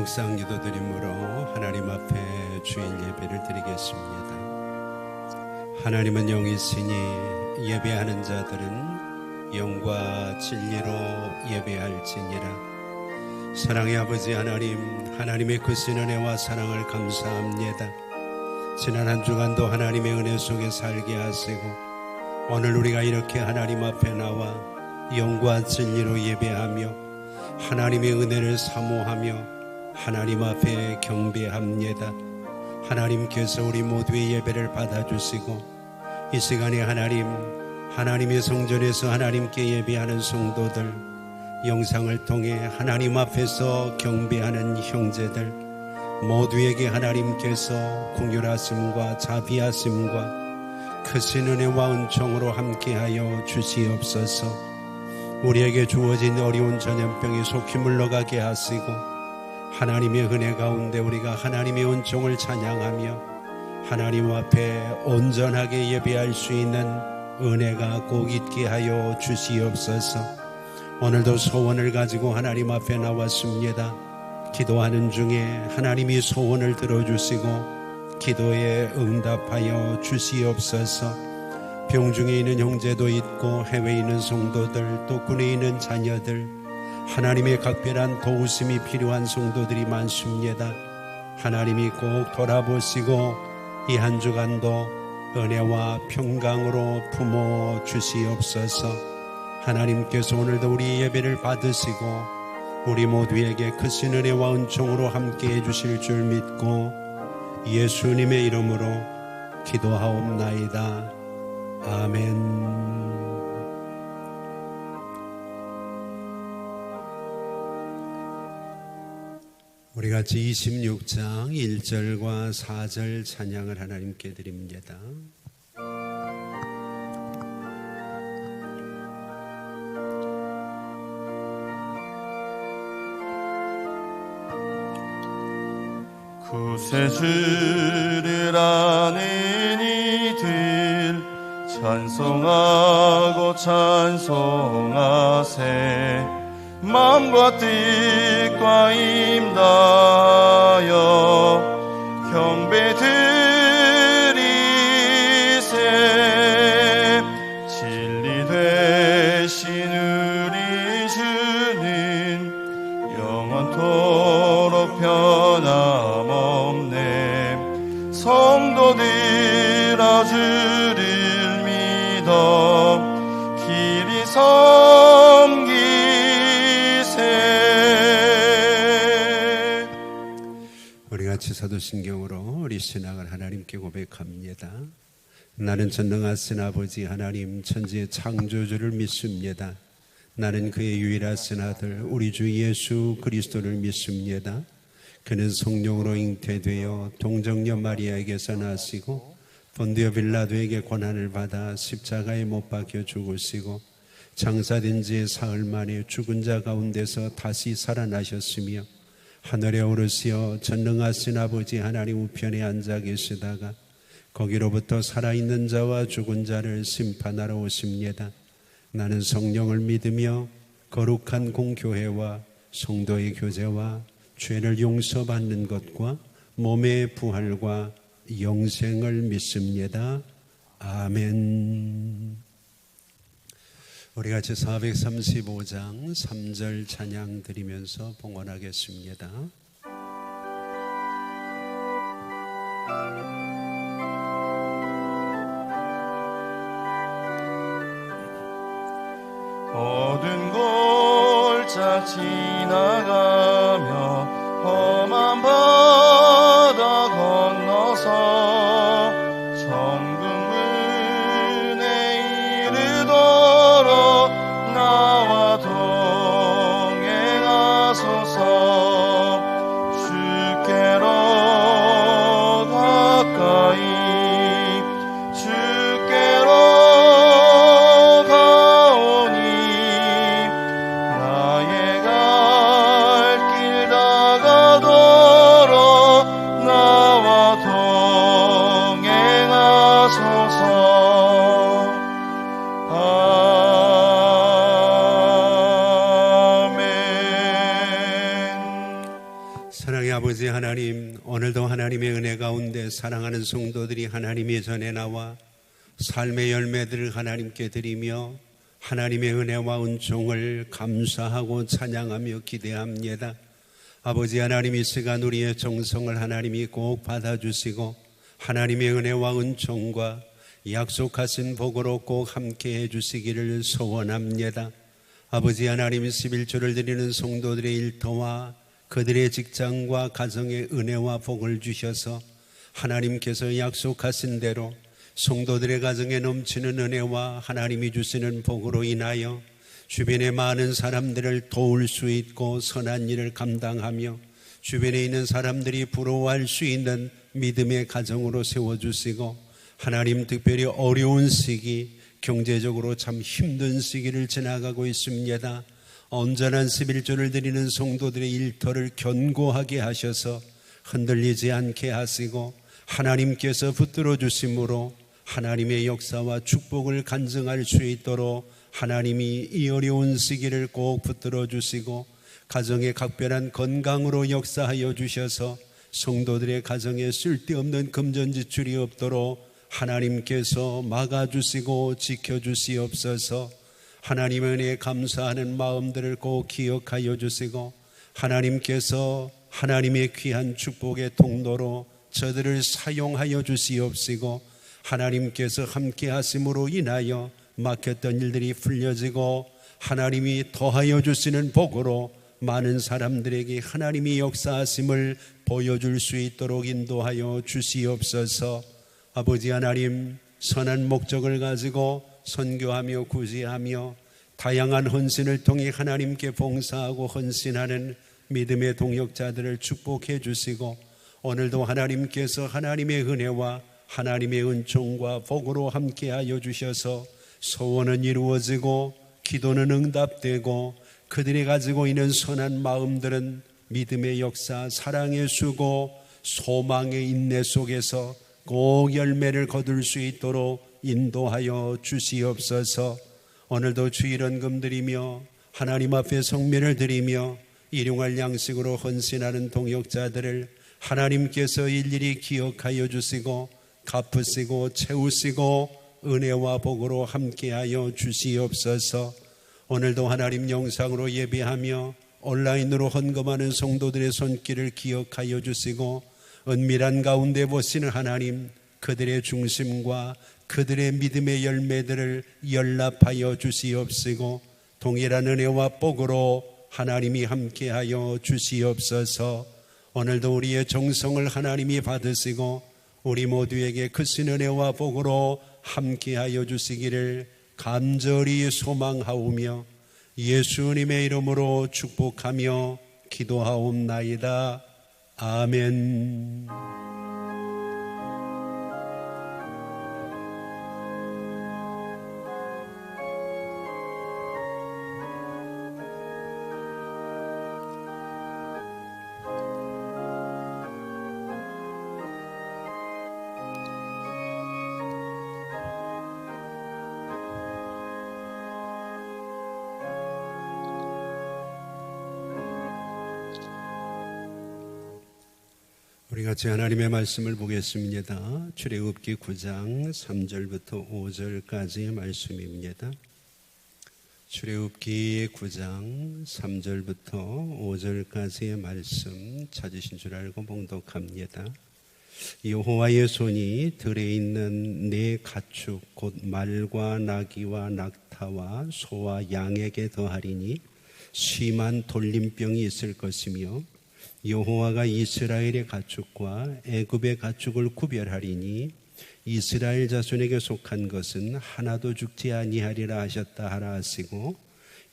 묵상 기도드림으로 하나님 앞에 주일 예배를 드리겠습니다. 하나님은 영이시니 예배하는 자들은 영과 진리로 예배할지니라. 사랑의 아버지 하나님, 하나님의 크신 은혜와 사랑을 감사합니다. 지난 한 주간도 하나님의 은혜 속에 살게 하시고 오늘 우리가 이렇게 하나님 앞에 나와 영과 진리로 예배하며 하나님의 은혜를 사모하며 하나님 앞에 경배합니다. 하나님께서 우리 모두의 예배를 받아주시고 이 시간에 하나님의 성전에서 하나님께 예배하는 성도들, 영상을 통해 하나님 앞에서 경배하는 형제들 모두에게 하나님께서 긍휼하심과 자비하심과 크신 은혜와 은총으로 함께하여 주시옵소서. 우리에게 주어진 어려운 전염병이 속히 물러가게 하시고 하나님의 은혜 가운데 우리가 하나님의 은총을 찬양하며 하나님 앞에 온전하게 예배할 수 있는 은혜가 꼭 있게 하여 주시옵소서. 오늘도 소원을 가지고 하나님 앞에 나왔습니다. 기도하는 중에 하나님이 소원을 들어주시고 기도에 응답하여 주시옵소서. 병중에 있는 형제도 있고 해외에 있는 성도들 또 군에 있는 자녀들 하나님의 각별한 도우심이 필요한 성도들이 많습니다. 하나님이 꼭 돌아보시고 이 한 주간도 은혜와 평강으로 품어 주시옵소서. 하나님께서 오늘도 우리 예배를 받으시고 우리 모두에게 크신 은혜와 은총으로 함께해 주실 줄 믿고 예수님의 이름으로 기도하옵나이다. 아멘. 우리 같이 26장 1절과 4절 찬양을 하나님께 드립니다. 구세주를 아는 이들 찬송하고 찬송하세. 마음과 뜻과 임다하여 경배 드리세. 진리 되신 우리 주는 영원토록 변함없네. 성도들아 주를 믿어 길이 섬기. 우리 같이 사도신경으로 우리 신앙을 하나님께 고백합니다. 나는 전능하신 아버지 하나님 천지의 창조주를 믿습니다. 나는 그의 유일하신 아들 우리 주 예수 그리스도를 믿습니다. 그는 성령으로 잉태되어 동정녀 마리아에게서 나시고 본디오 빌라도에게 고난을 받아 십자가에 못 박혀 죽으시고 장사된 지 사흘 만에 죽은 자 가운데서 다시 살아나셨으며 하늘에 오르시어 전능하신 아버지 하나님 우편에 앉아 계시다가 거기로부터 살아있는 자와 죽은 자를 심판하러 오십니다. 나는 성령을 믿으며 거룩한 공교회와 성도의 교제와 죄를 용서받는 것과 몸의 부활과 영생을 믿습니다. 아멘. 우리 같이 435장 3절 찬양 드리면서 봉헌하겠습니다. 어두운 골짜 지나가며 험한 바다 건너서 천국문에 이르도록 나와 동행하소서. 사랑의 아버지 하나님, 오늘도 하나님의 은혜 가운데 사랑하는 성도들이 하나님의 전에 나와 삶의 열매들을 하나님께 드리며 하나님의 은혜와 은총을 감사하고 찬양하며 기대합니다. 아버지 하나님, 이 시간 우리의 정성을 하나님이 꼭 받아주시고 하나님의 은혜와 은총과 약속하신 복으로 꼭 함께 해주시기를 소원합니다. 아버지 하나님, 11조를 드리는 성도들의 일터와 그들의 직장과 가정에 은혜와 복을 주셔서 하나님께서 약속하신 대로 성도들의 가정에 넘치는 은혜와 하나님이 주시는 복으로 인하여 주변의 많은 사람들을 도울 수 있고 선한 일을 감당하며 주변에 있는 사람들이 부러워할 수 있는 믿음의 가정으로 세워주시고, 하나님 특별히 어려운 시기, 경제적으로 참 힘든 시기를 지나가고 있습니다. 온전한 11조를 드리는 성도들의 일터를 견고하게 하셔서 흔들리지 않게 하시고 하나님께서 붙들어 주심으로 하나님의 역사와 축복을 간증할 수 있도록 하나님이 이 어려운 시기를 꼭 붙들어 주시고 가정의 각별한 건강으로 역사하여 주셔서 성도들의 가정에 쓸데없는 금전지출이 없도록 하나님께서 막아주시고 지켜주시옵소서. 하나님의 은혜에 감사하는 마음들을 꼭 기억하여 주시고 하나님께서 하나님의 귀한 축복의 통로로 저들을 사용하여 주시옵시고 하나님께서 함께 하심으로 인하여 막혔던 일들이 풀려지고 하나님이 더하여 주시는 복으로 많은 사람들에게 하나님이 역사하심을 보여줄 수 있도록 인도하여 주시옵소서. 아버지 하나님, 선한 목적을 가지고 선교하며 구제하며 다양한 헌신을 통해 하나님께 봉사하고 헌신하는 믿음의 동역자들을 축복해 주시고 오늘도 하나님께서 하나님의 은혜와 하나님의 은총과 복으로 함께하여 주셔서 소원은 이루어지고 기도는 응답되고 그들이 가지고 있는 선한 마음들은 믿음의 역사, 사랑의 수고, 소망의 인내 속에서 꼭 열매를 거둘 수 있도록 인도하여 주시옵소서. 오늘도 주일 헌금 드리며 하나님 앞에 성면을 드리며 일용할 양식으로 헌신하는 동역자들을 하나님께서 일일이 기억하여 주시고 갚으시고 채우시고 은혜와 복으로 함께하여 주시옵소서. 오늘도 하나님 영상으로 예배하며 온라인으로 헌금하는 성도들의 손길을 기억하여 주시고 은밀한 가운데 보시는 하나님, 그들의 중심과 그들의 믿음의 열매들을 연락하여 주시옵시고 동일한 은혜와 복으로 하나님이 함께하여 주시옵소서. 오늘도 우리의 정성을 하나님이 받으시고 우리 모두에게 크신 은혜와 복으로 함께하여 주시기를 간절히 소망하오며 예수님의 이름으로 축복하며 기도하옵나이다. 아멘. 우리 같이 하나님의 말씀을 보겠습니다. 출애굽기 9장 3절부터 5절까지의 말씀입니다. 출애굽기 9장 3절부터 5절까지의 말씀 찾으신 줄 알고 봉독합니다. 여호와의 손이 들에 있는 네 가축 곧 말과 나귀와 낙타와 소와 양에게 더하리니 심한 돌림병이 있을 것이며 여호와가 이스라엘의 가축과 애굽의 가축을 구별하리니 이스라엘 자손에게 속한 것은 하나도 죽지 아니하리라 하셨다 하라 하시고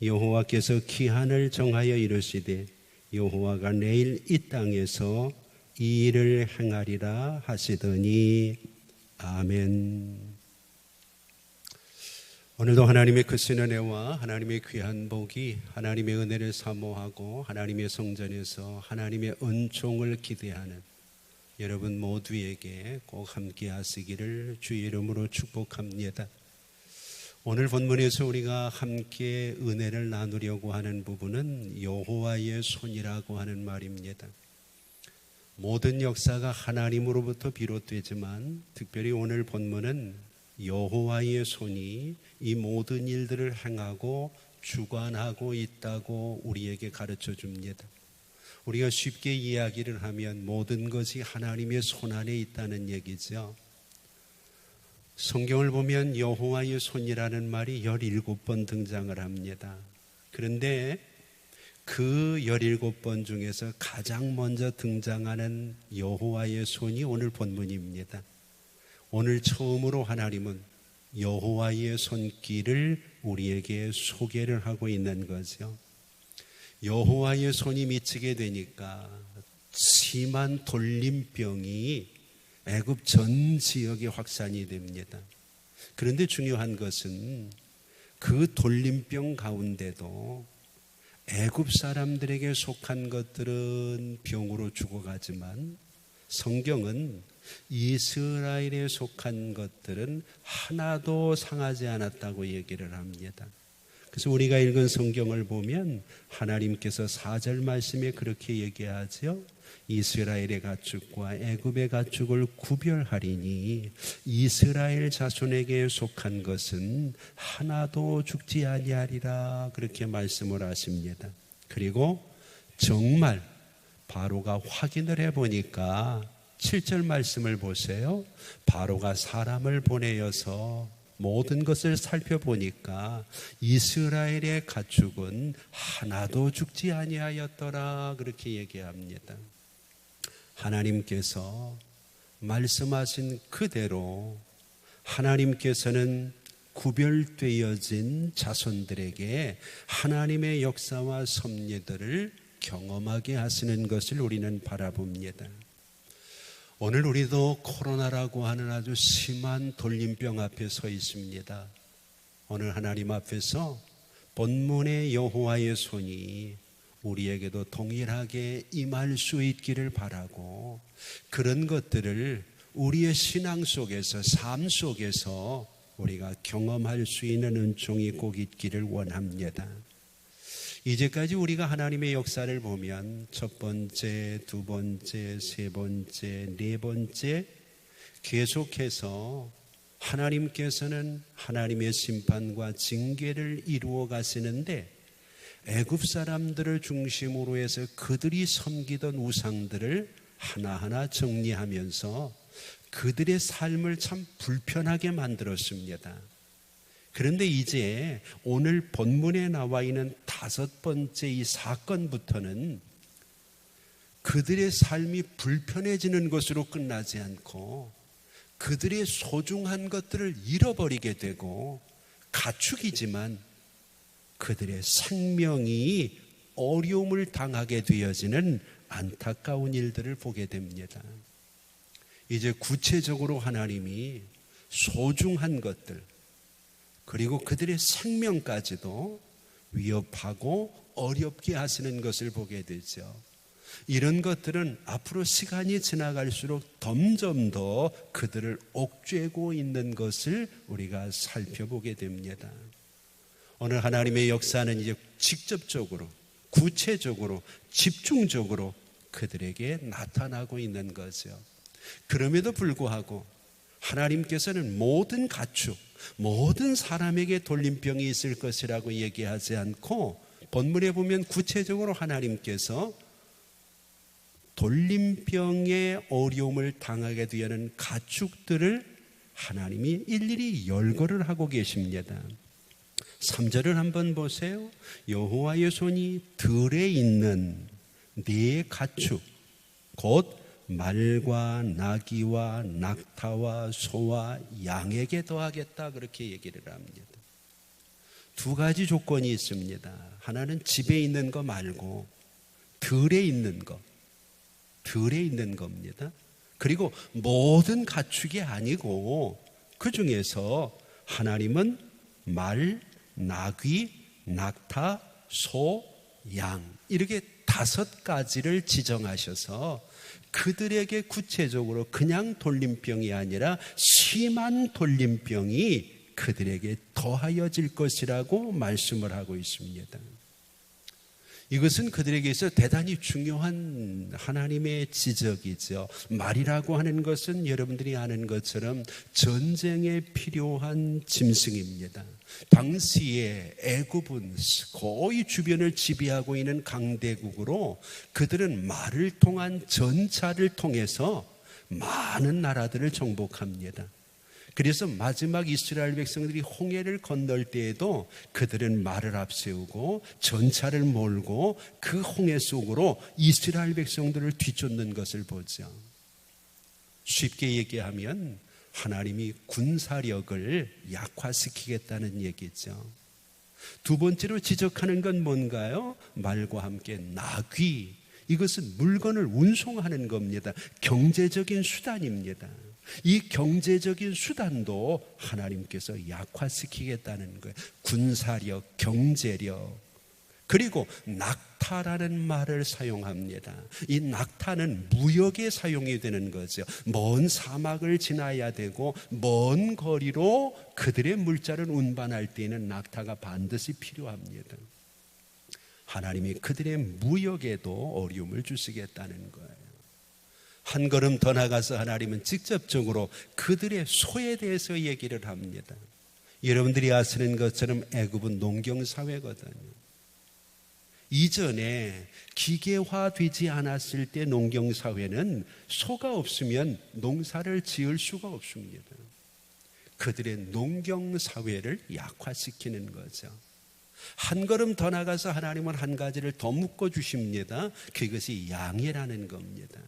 여호와께서 기한을 정하여 이르시되 여호와가 내일 이 땅에서 이 일을 행하리라 하시더니 아멘. 오늘도 하나님의 크신 은혜와 하나님의 귀한 복이 하나님의 은혜를 사모하고 하나님의 성전에서 하나님의 은총을 기대하는 여러분 모두에게 꼭 함께 하시기를 주의 이름으로 축복합니다. 오늘 본문에서 우리가 함께 은혜를 나누려고 하는 부분은 여호와의 손이라고 하는 말입니다. 모든 역사가 하나님으로부터 비롯되지만 특별히 오늘 본문은 여호와의 손이 이 모든 일들을 행하고 주관하고 있다고 우리에게 가르쳐 줍니다. 우리가 쉽게 이야기를 하면 모든 것이 하나님의 손 안에 있다는 얘기죠. 성경을 보면 여호와의 손이라는 말이 17번 등장을 합니다. 그런데 그 17번 중에서 가장 먼저 등장하는 여호와의 손이 오늘 본문입니다. 오늘 처음으로 하나님은 여호와의 손길을 우리에게 소개를 하고 있는 거죠. 여호와의 손이 미치게 되니까 심한 돌림병이 애굽 전 지역에 확산이 됩니다. 그런데 중요한 것은 그 돌림병 가운데도 애굽 사람들에게 속한 것들은 병으로 죽어가지만 성경은 이스라엘에 속한 것들은 하나도 상하지 않았다고 얘기를 합니다. 그래서 우리가 읽은 성경을 보면 하나님께서 4절 말씀에 그렇게 얘기하죠. 이스라엘의 가축과 애굽의 가축을 구별하리니 이스라엘 자손에게 속한 것은 하나도 죽지 아니하리라, 그렇게 말씀을 하십니다. 그리고 정말 바로가 확인을 해보니까 7절 말씀을 보세요. 바로가 사람을 보내어서 모든 것을 살펴보니까 이스라엘의 가축은 하나도 죽지 아니하였더라, 그렇게 얘기합니다. 하나님께서 말씀하신 그대로 하나님께서는 구별되어진 자손들에게 하나님의 역사와 섭리들을 경험하게 하시는 것을 우리는 바라봅니다. 오늘 우리도 코로나라고 하는 아주 심한 돌림병 앞에 서 있습니다. 오늘 하나님 앞에서 본문의 여호와의 손이 우리에게도 동일하게 임할 수 있기를 바라고, 그런 것들을 우리의 신앙 속에서, 삶 속에서 우리가 경험할 수 있는 은총이 꼭 있기를 원합니다. 이제까지 우리가 하나님의 역사를 보면 첫 번째, 두 번째, 세 번째, 네 번째 계속해서 하나님께서는 하나님의 심판과 징계를 이루어 가시는데, 애굽 사람들을 중심으로 해서 그들이 섬기던 우상들을 하나하나 정리하면서 그들의 삶을 참 불편하게 만들었습니다. 그런데 이제 오늘 본문에 나와 있는 5번째 이 사건부터는 그들의 삶이 불편해지는 것으로 끝나지 않고 그들의 소중한 것들을 잃어버리게 되고, 가축이지만 그들의 생명이 어려움을 당하게 되어지는 안타까운 일들을 보게 됩니다. 이제 구체적으로 하나님이 소중한 것들, 그리고 그들의 생명까지도 위협하고 어렵게 하시는 것을 보게 되죠. 이런 것들은 앞으로 시간이 지나갈수록 점점 더 그들을 옥죄고 있는 것을 우리가 살펴보게 됩니다. 오늘 하나님의 역사는 이제 직접적으로, 구체적으로, 집중적으로 그들에게 나타나고 있는 거죠. 그럼에도 불구하고 하나님께서는 모든 가축, 모든 사람에게 돌림병이 있을 것이라고 얘기하지 않고, 본문에 보면 구체적으로 하나님께서 돌림병의 어려움을 당하게 되는 가축들을 하나님이 일일이 열거를 하고 계십니다. 3절을 한번 보세요. 여호와의 손이 들에 있는 네 가축, 곧 말과 나귀와 낙타와 소와 양에게 더하겠다, 그렇게 얘기를 합니다. 두 가지 조건이 있습니다. 하나는 집에 있는 거 말고 들에 있는 거, 들에 있는 겁니다. 그리고 모든 가축이 아니고 그 중에서 하나님은 말, 나귀, 낙타, 소, 양, 이렇게 5가지를 지정하셔서 그들에게 구체적으로 그냥 돌림병이 아니라 심한 돌림병이 그들에게 더하여질 것이라고 말씀을 하고 있습니다. 이것은 그들에게 있어 대단히 중요한 하나님의 지적이죠. 말이라고 하는 것은 여러분들이 아는 것처럼 전쟁에 필요한 짐승입니다. 당시에 애굽은 거의 주변을 지배하고 있는 강대국으로 그들은 말을 통한 전차를 통해서 많은 나라들을 정복합니다. 그래서 마지막 이스라엘 백성들이 홍해를 건널 때에도 그들은 말을 앞세우고 전차를 몰고 그 홍해 속으로 이스라엘 백성들을 뒤쫓는 것을 보죠. 쉽게 얘기하면 하나님이 군사력을 약화시키겠다는 얘기죠. 두 번째로 지적하는 건 뭔가요? 말과 함께 나귀. 이것은 물건을 운송하는 겁니다. 경제적인 수단입니다. 이 경제적인 수단도 하나님께서 약화시키겠다는 거예요. 군사력, 경제력, 그리고 낙타라는 말을 사용합니다. 이 낙타는 무역에 사용이 되는 거죠. 먼 사막을 지나야 되고 먼 거리로 그들의 물자를 운반할 때에는 낙타가 반드시 필요합니다. 하나님이 그들의 무역에도 어려움을 주시겠다는 거예요. 한 걸음 더 나가서 하나님은 직접적으로 그들의 소에 대해서 얘기를 합니다. 여러분들이 아시는 것처럼 애굽은 농경사회거든요. 이전에 기계화되지 않았을 때 농경사회는 소가 없으면 농사를 지을 수가 없습니다. 그들의 농경사회를 약화시키는 거죠. 한 걸음 더 나가서 하나님은 한 가지를 더 묶어주십니다. 그것이 양이라는 겁니다.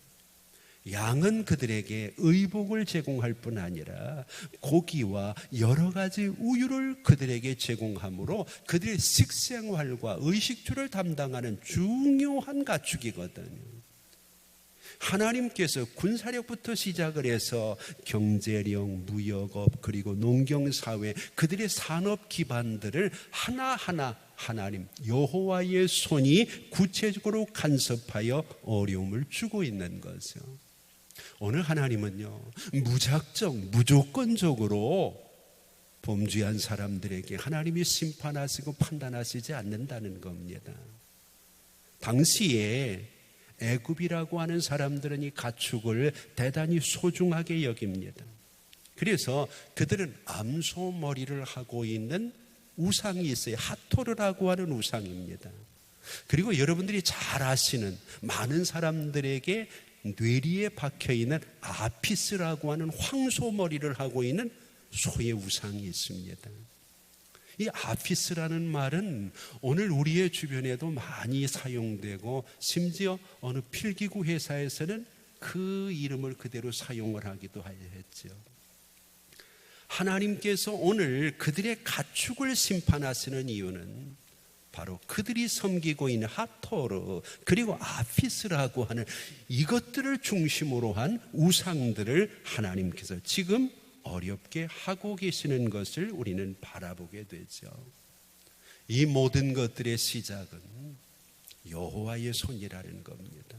양은 그들에게 의복을 제공할 뿐 아니라 고기와 여러 가지 우유를 그들에게 제공하므로 그들의 식생활과 의식주를 담당하는 중요한 가축이거든요. 하나님께서 군사력부터 시작을 해서 경제력, 무역업, 그리고 농경사회, 그들의 산업 기반들을 하나하나 하나님 여호와의 손이 구체적으로 간섭하여 어려움을 주고 있는 거죠. 오늘 하나님은요, 무조건적으로 범죄한 사람들에게 하나님이 심판하시고 판단하시지 않는다는 겁니다. 당시에 애굽이라고 하는 사람들은 이 가축을 대단히 소중하게 여깁니다. 그래서 그들은 암소 머리를 하고 있는 우상이 있어요. 하토르라고 하는 우상입니다. 그리고 여러분들이 잘 아시는 많은 사람들에게 뇌리에 박혀있는 아피스라고 하는 황소 머리를 하고 있는 소의 우상이 있습니다. 이 아피스라는 말은 오늘 우리의 주변에도 많이 사용되고 심지어 어느 필기구 회사에서는 그 이름을 그대로 사용을 하기도 했죠. 하나님께서 오늘 그들의 가축을 심판하시는 이유는 바로 그들이 섬기고 있는 하토르 그리고 아피스라고 하는 이것들을 중심으로 한 우상들을 하나님께서 지금 어렵게 하고 계시는 것을 우리는 바라보게 되죠. 이 모든 것들의 시작은 여호와의 손이라는 겁니다.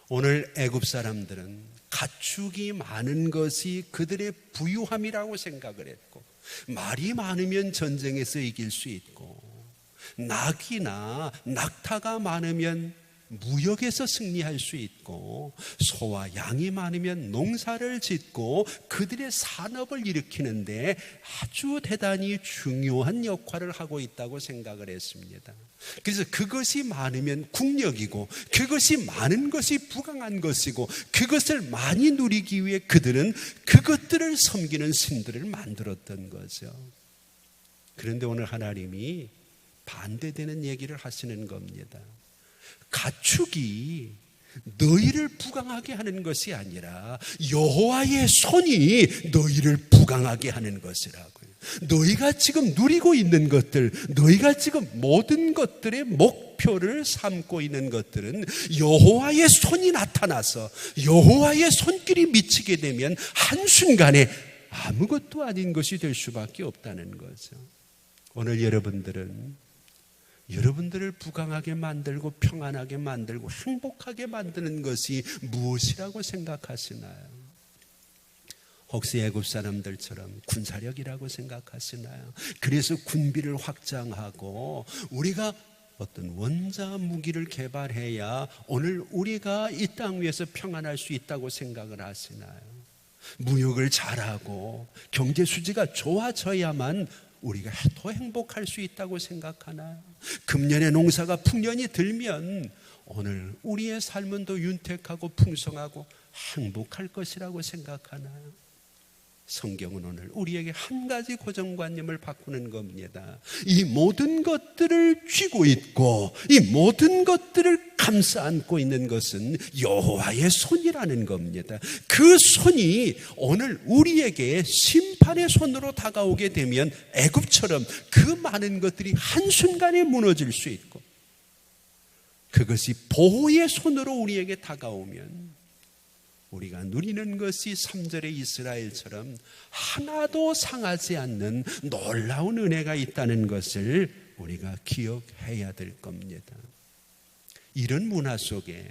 오늘 애굽 사람들은 가축이 많은 것이 그들의 부유함이라고 생각을 했고, 말이 많으면 전쟁에서 이길 수 있고, 낙이나 낙타가 많으면 무역에서 승리할 수 있고, 소와 양이 많으면 농사를 짓고 그들의 산업을 일으키는데 아주 대단히 중요한 역할을 하고 있다고 생각을 했습니다. 그래서 그것이 많으면 국력이고, 그것이 많은 것이 부강한 것이고, 그것을 많이 누리기 위해 그들은 그것들을 섬기는 신들을 만들었던 거죠. 그런데 오늘 하나님이 반대되는 얘기를 하시는 겁니다. 가축이 너희를 부강하게 하는 것이 아니라 여호와의 손이 너희를 부강하게 하는 것이라고요. 너희가 지금 누리고 있는 것들, 너희가 지금 모든 것들의 목표를 삼고 있는 것들은 여호와의 손이 나타나서 여호와의 손길이 미치게 되면 한순간에 아무것도 아닌 것이 될 수밖에 없다는 거죠. 오늘 여러분들을 부강하게 만들고 평안하게 만들고 행복하게 만드는 것이 무엇이라고 생각하시나요? 혹시 애굽 사람들처럼 군사력이라고 생각하시나요? 그래서 군비를 확장하고 우리가 어떤 원자 무기를 개발해야 오늘 우리가 이 땅 위에서 평안할 수 있다고 생각을 하시나요? 무역을 잘하고 경제 수지가 좋아져야만 우리가 더 행복할 수 있다고 생각하나요? 금년의 농사가 풍년이 들면 오늘 우리의 삶은 더 윤택하고 풍성하고 행복할 것이라고 생각하나요? 성경은 오늘 우리에게 한 가지 고정관념을 바꾸는 겁니다. 이 모든 것들을 쥐고 있고 이 모든 것들을 감싸 안고 있는 것은 여호와의 손이라는 겁니다. 그 손이 오늘 우리에게 심판의 손으로 다가오게 되면 애굽처럼 그 많은 것들이 한순간에 무너질 수 있고, 그것이 보호의 손으로 우리에게 다가오면 우리가 누리는 것이 3절의 이스라엘처럼 하나도 상하지 않는 놀라운 은혜가 있다는 것을 우리가 기억해야 될 겁니다. 이런 문화 속에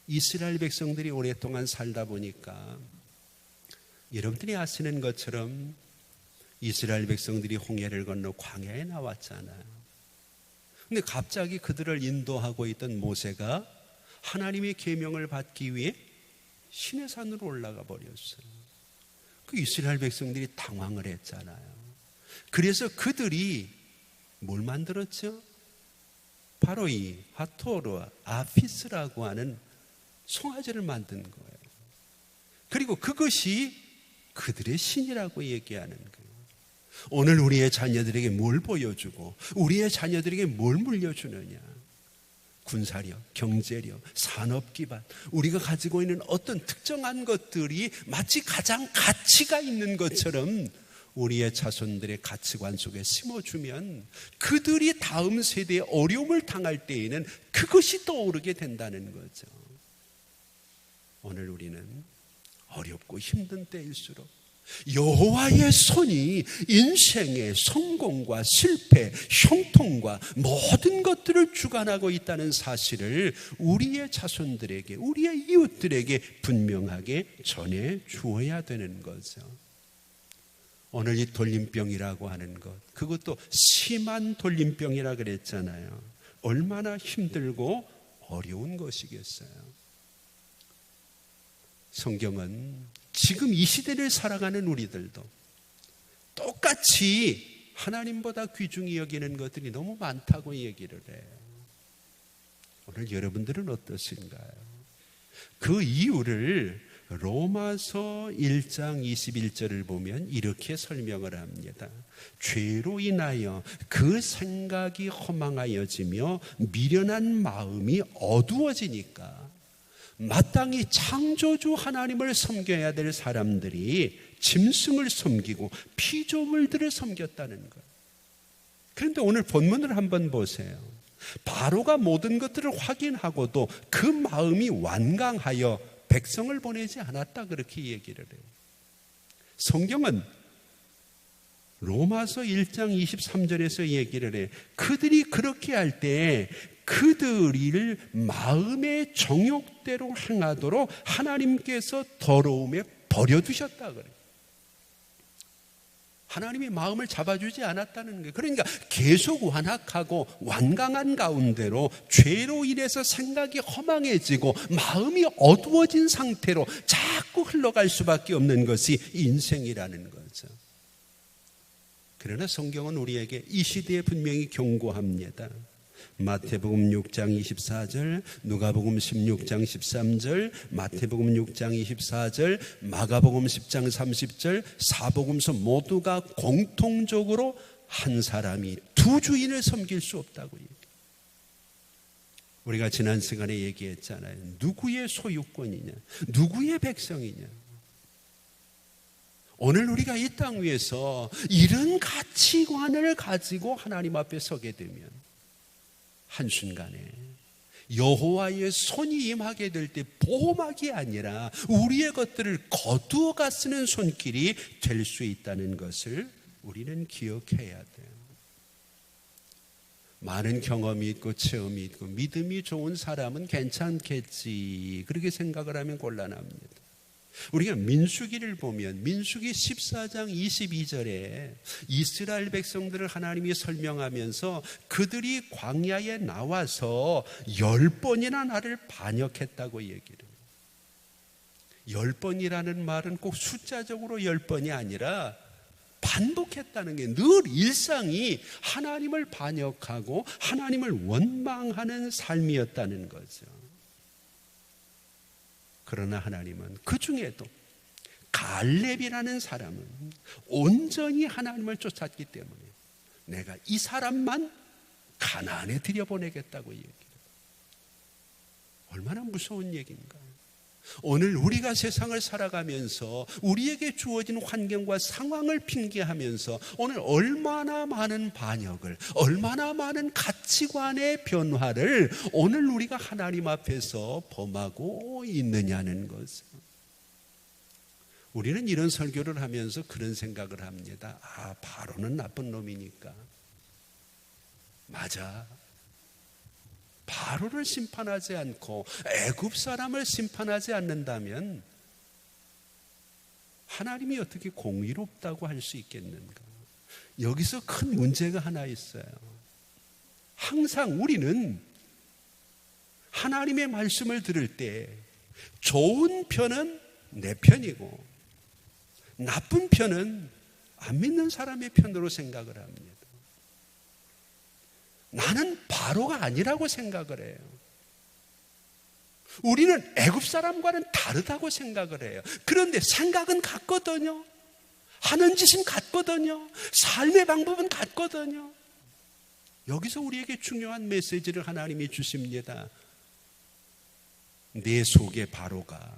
이스라엘 백성들이 오랫동안 살다 보니까 여러분들이 아시는 것처럼 이스라엘 백성들이 홍해를 건너 광야에 나왔잖아요. 근데 갑자기 그들을 인도하고 있던 모세가 하나님의 계명을 받기 위해 시내산으로 올라가 버렸어요. 그 이스라엘 백성들이 당황을 했잖아요. 그래서 그들이 뭘 만들었죠? 바로 이 하토르와 아피스라고 하는 송아지를 만든 거예요. 그리고 그것이 그들의 신이라고 얘기하는 거예요. 오늘 우리의 자녀들에게 뭘 보여주고 우리의 자녀들에게 뭘 물려주느냐? 군사력, 경제력, 산업 기반, 우리가 가지고 있는 어떤 특정한 것들이 마치 가장 가치가 있는 것처럼 우리의 자손들의 가치관 속에 심어주면 그들이 다음 세대에 어려움을 당할 때에는 그것이 떠오르게 된다는 거죠. 오늘 우리는 어렵고 힘든 때일수록 여호와의 손이 인생의 성공과 실패, 형통과 모든 것들을 주관하고 있다는 사실을 우리의 자손들에게, 우리의 이웃들에게 분명하게 전해 주어야 되는 거죠. 오늘 이 돌림병이라고 하는 것, 그것도 심한 돌림병이라 그랬잖아요. 얼마나 힘들고 어려운 것이겠어요. 성경은 지금 이 시대를 살아가는 우리들도 똑같이 하나님보다 귀중히 여기는 것들이 너무 많다고 얘기를 해요. 오늘 여러분들은 어떠신가요? 그 이유를 로마서 1장 21절을 보면 이렇게 설명을 합니다. 죄로 인하여 그 생각이 허망하여지며 미련한 마음이 어두워지니까 마땅히 창조주 하나님을 섬겨야 될 사람들이 짐승을 섬기고 피조물들을 섬겼다는 거예요. 그런데 오늘 본문을 한번 보세요. 바로가 모든 것들을 확인하고도 그 마음이 완강하여 백성을 보내지 않았다, 그렇게 얘기를 해요. 성경은 로마서 1장 23절에서 얘기를 해요. 그들이 그렇게 할 때 그들을 마음의 정욕대로 행하도록 하나님께서 더러움에 버려두셨다 그래요. 하나님이 마음을 잡아주지 않았다는 거예요. 그러니까 계속 완악하고 완강한 가운데로 죄로 인해서 생각이 허망해지고 마음이 어두워진 상태로 자꾸 흘러갈 수밖에 없는 것이 인생이라는 거죠. 그러나 성경은 우리에게 이 시대에 분명히 경고합니다. 마태복음 6장 24절, 누가복음 16장 13절, 마태복음 6장 24절, 마가복음 10장 30절, 사복음서 모두가 공통적으로 한 사람이 두 주인을 섬길 수 없다고 얘기해요. 우리가 지난 시간에 얘기했잖아요. 누구의 소유권이냐, 누구의 백성이냐. 오늘 우리가 이 땅 위에서 이런 가치관을 가지고 하나님 앞에 서게 되면 한순간에 여호와의 손이 임하게 될 때 보호막이 아니라 우리의 것들을 거두어가 쓰는 손길이 될 수 있다는 것을 우리는 기억해야 돼요. 많은 경험이 있고 체험이 있고 믿음이 좋은 사람은 괜찮겠지, 그렇게 생각을 하면 곤란합니다. 우리가 민수기를 보면 민수기 14장 22절에 이스라엘 백성들을 하나님이 설명하면서 그들이 광야에 나와서 10번이나 나를 반역했다고 얘기를 해요. 10번이라는 말은 꼭 숫자적으로 10번이 아니라 반복했다는 게 늘 일상이 하나님을 반역하고 하나님을 원망하는 삶이었다는 거죠. 그러나 하나님은 그 중에도 갈렙이라는 사람은 온전히 하나님을 쫓았기 때문에 내가 이 사람만 가나안에 들여보내겠다고 얘기해요. 얼마나 무서운 얘기인가요? 오늘 우리가 세상을 살아가면서 우리에게 주어진 환경과 상황을 핑계하면서 오늘 얼마나 많은 반역을, 얼마나 많은 가치관의 변화를 오늘 우리가 하나님 앞에서 범하고 있느냐는 것을. 우리는 이런 설교를 하면서 그런 생각을 합니다. 바로는 나쁜 놈이니까. 맞아. 바로를 심판하지 않고 애굽 사람을 심판하지 않는다면 하나님이 어떻게 공의롭다고 할 수 있겠는가? 여기서 큰 문제가 하나 있어요. 항상 우리는 하나님의 말씀을 들을 때 좋은 편은 내 편이고 나쁜 편은 안 믿는 사람의 편으로 생각을 합니다. 나는 바로가 아니라고 생각을 해요. 우리는 애굽 사람과는 다르다고 생각을 해요. 그런데 생각은 같거든요. 하는 짓은 같거든요. 삶의 방법은 같거든요. 여기서 우리에게 중요한 메시지를 하나님이 주십니다. 내 속에 바로가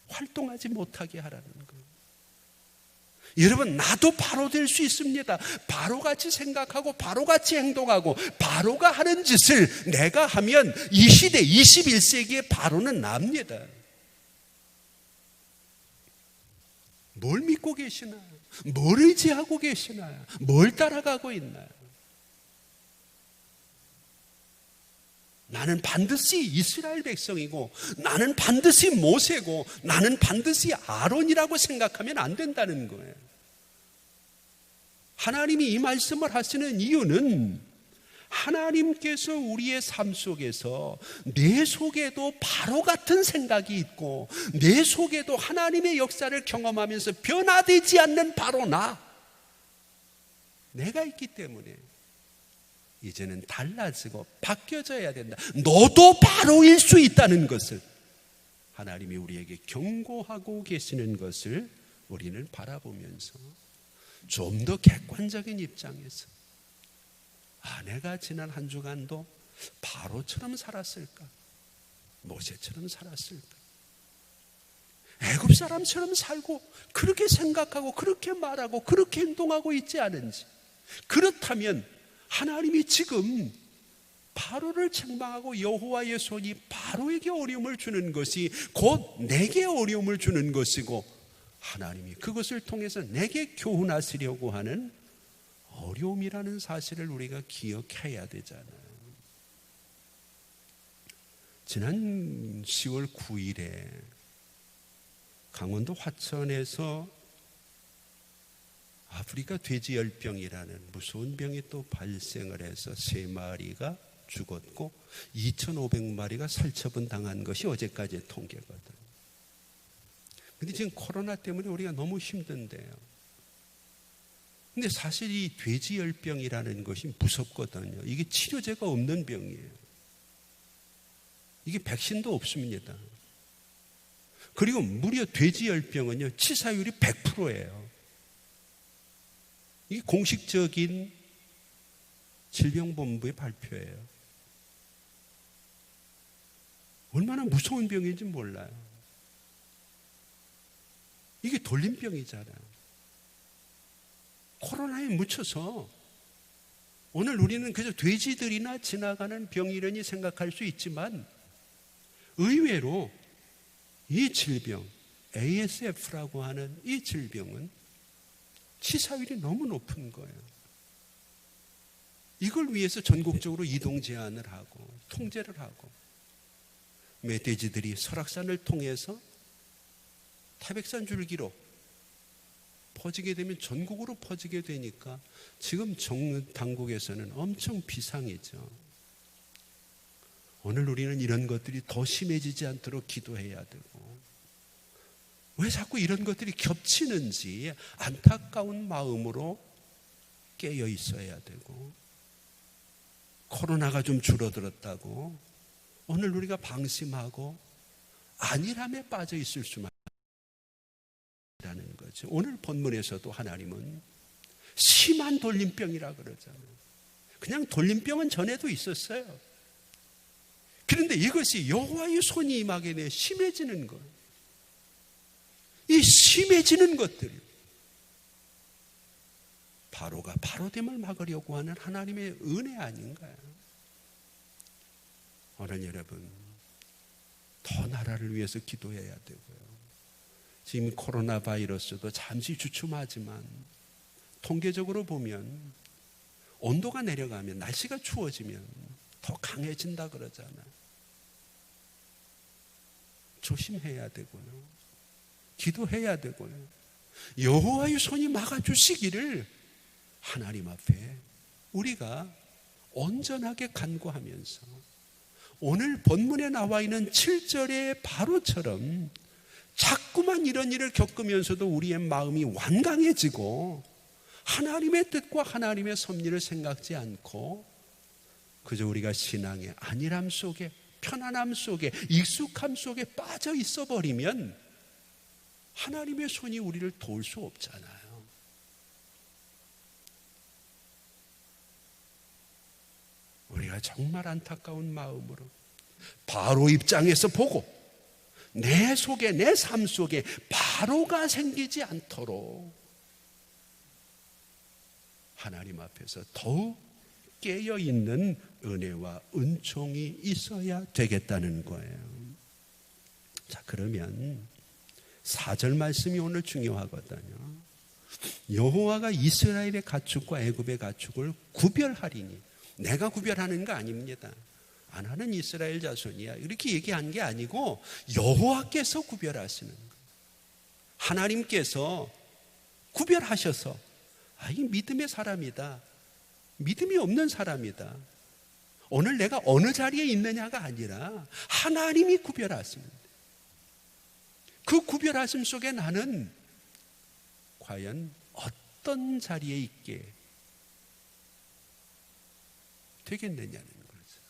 활동하지 못하게 하라는 거예요. 여러분, 나도 바로 될 수 있습니다. 바로같이 생각하고 바로같이 행동하고 바로가 하는 짓을 내가 하면 이 시대 21세기의 바로는 납니다. 뭘 믿고 계시나요? 뭘 의지하고 계시나요? 뭘 따라가고 있나요? 나는 반드시 이스라엘 백성이고 나는 반드시 모세고 나는 반드시 아론이라고 생각하면 안 된다는 거예요. 하나님이 이 말씀을 하시는 이유는 하나님께서 우리의 삶 속에서 내 속에도 바로 같은 생각이 있고 내 속에도 하나님의 역사를 경험하면서 변화되지 않는 바로 내가 있기 때문에 이제는 달라지고 바뀌어져야 된다. 너도 바로일 수 있다는 것을 하나님이 우리에게 경고하고 계시는 것을 우리는 바라보면서 좀 더 객관적인 입장에서 내가 지난 한 주간도 바로처럼 살았을까? 모세처럼 살았을까? 애굽 사람처럼 살고 그렇게 생각하고 그렇게 말하고 그렇게 행동하고 있지 않은지, 그렇다면 하나님이 지금 바로를 책망하고 여호와의 손이 바로에게 어려움을 주는 것이 곧 내게 어려움을 주는 것이고 하나님이 그것을 통해서 내게 교훈하시려고 하는 어려움이라는 사실을 우리가 기억해야 되잖아요. 지난 10월 9일에 강원도 화천에서 아프리카 돼지열병이라는 무서운 병이 또 발생을 해서 3마리가 죽었고 2,500마리가 살처분 당한 것이 어제까지의 통계거든요. 근데 지금 코로나 때문에 우리가 너무 힘든데요. 근데 사실 이 돼지열병이라는 것이 무섭거든요. 이게 치료제가 없는 병이에요. 이게 백신도 없습니다. 그리고 무려 돼지열병은요, 치사율이 100%예요. 이게 공식적인 질병본부의 발표예요. 얼마나 무서운 병인지 몰라요. 이게 돌림병이잖아요. 코로나에 묻혀서 오늘 우리는 그저 돼지들이나 지나가는 병이려니 생각할 수 있지만 의외로 이 질병, ASF라고 하는 이 질병은 치사율이 너무 높은 거예요. 이걸 위해서 전국적으로 이동 제한을 하고 통제를 하고 멧돼지들이 설악산을 통해서 태백산 줄기로 퍼지게 되면 전국으로 퍼지게 되니까 지금 당국에서는 엄청 비상이죠. 오늘 우리는 이런 것들이 더 심해지지 않도록 기도해야 되고, 왜 자꾸 이런 것들이 겹치는지 안타까운 마음으로 깨어 있어야 되고, 코로나가 좀 줄어들었다고 오늘 우리가 방심하고 안일함에 빠져 있을 수만 있다는 거죠. 오늘 본문에서도 하나님은 심한 돌림병이라 그러잖아요. 그냥 돌림병은 전에도 있었어요. 그런데 이것이 여호와의 손이 임하게 돼 심해지는 것, 이 심해지는 것들, 바로가 바로됨을 막으려고 하는 하나님의 은혜 아닌가요? 오늘 여러분 더 나라를 위해서 기도해야 되고요. 지금 코로나 바이러스도 잠시 주춤하지만 통계적으로 보면 온도가 내려가면, 날씨가 추워지면 더 강해진다 그러잖아요. 조심해야 되고요. 기도해야 되고요. 여호와의 손이 막아주시기를 하나님 앞에 우리가 온전하게 간구하면서, 오늘 본문에 나와 있는 7절의 바로처럼 자꾸만 이런 일을 겪으면서도 우리의 마음이 완강해지고 하나님의 뜻과 하나님의 섭리를 생각지 않고 그저 우리가 신앙의 안일함 속에, 편안함 속에, 익숙함 속에 빠져 있어 버리면 하나님의 손이 우리를 도울 수 없잖아요. 우리가 정말 안타까운 마음으로 바로 입장에서 보고 내 속에, 내 삶 속에 바로가 생기지 않도록 하나님 앞에서 더욱 깨어있는 은혜와 은총이 있어야 되겠다는 거예요. 자, 그러면 4절 말씀이 오늘 중요하거든요. 여호와가 이스라엘의 가축과 애굽의 가축을 구별하리니, 내가 구별하는 거 아닙니다. 안 하는 이스라엘 자손이야, 이렇게 얘기한 게 아니고 여호와께서 구별하시는 거예요. 하나님께서 구별하셔서, 이 믿음의 사람이다, 믿음이 없는 사람이다, 오늘 내가 어느 자리에 있느냐가 아니라 하나님이 구별하십니다. 그 구별하심 속에 나는 과연 어떤 자리에 있게 되겠느냐는 거죠.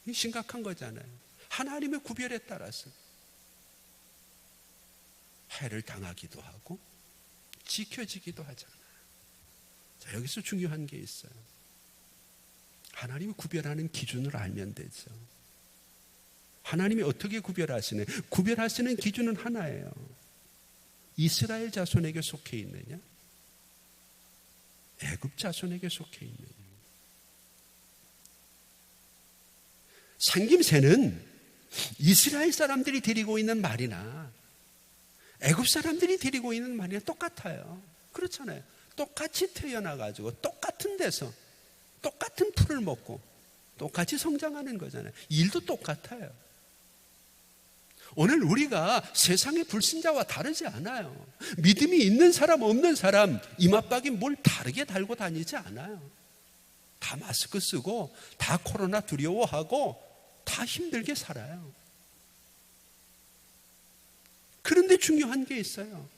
이 심각한 거잖아요. 하나님의 구별에 따라서 해를 당하기도 하고 지켜지기도 하잖아요. 자, 여기서 중요한 게 있어요. 하나님이 구별하는 기준을 알면 되죠. 하나님이 어떻게 구별하시네? 구별하시는 기준은 하나예요. 이스라엘 자손에게 속해 있느냐, 애굽 자손에게 속해 있느냐. 생김새는 이스라엘 사람들이 데리고 있는 말이나 애굽 사람들이 데리고 있는 말이나 똑같아요. 그렇잖아요. 똑같이 태어나가지고 똑같은 데서 똑같은 풀을 먹고 똑같이 성장하는 거잖아요. 일도 똑같아요. 오늘 우리가 세상의 불신자와 다르지 않아요. 믿음이 있는 사람, 없는 사람 이맛박이 뭘 다르게 달고 다니지 않아요. 다 마스크 쓰고 다 코로나 두려워하고 다 힘들게 살아요. 그런데 중요한 게 있어요.